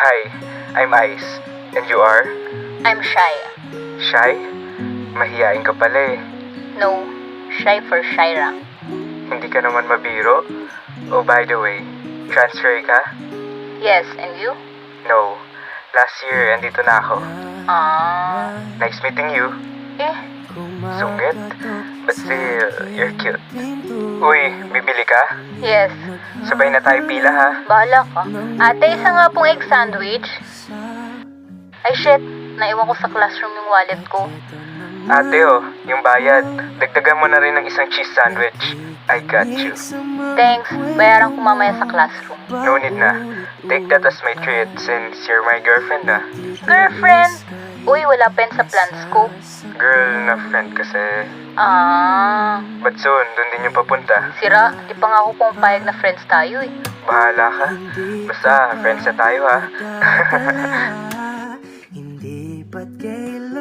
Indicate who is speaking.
Speaker 1: Hi, I'm Ice. And you are?
Speaker 2: I'm shy.
Speaker 1: Shy? Mahiyain ka pala eh.
Speaker 2: No, shy for Shaira.
Speaker 1: Hindi ka naman mabiro? Oh, by the way, transfer ka?
Speaker 2: Yes, and you?
Speaker 1: No. Last year, andito na ako.
Speaker 2: Nice.
Speaker 1: Nice meeting you.
Speaker 2: Eh,
Speaker 1: Sungit? But still, you're cute. Uy, bibili ka?
Speaker 2: yes.
Speaker 1: Sabay na tayo pila ha?
Speaker 2: Bahala ka. Ate, isa nga pong egg sandwich. Ay shit, naiwan ko sa classroom yung wallet ko.
Speaker 1: Ate oh, yung bayad. Dagdagan mo na rin ng isang cheese sandwich. I got you.
Speaker 2: Thanks, bayaran ko mamaya sa classroom.
Speaker 1: No need na. Take that as my treat since you're my girlfriend na.
Speaker 2: Girlfriend! Uy, wala pen sa plans ko.
Speaker 1: Girl na friend kasi.
Speaker 2: But
Speaker 1: But soon, dun din yung papunta.
Speaker 2: sira, di pa nga ako pumapayag na friends tayo eh.
Speaker 1: Bahala ka. Basta, friends na tayo ha.
Speaker 3: Hindi ba't kailan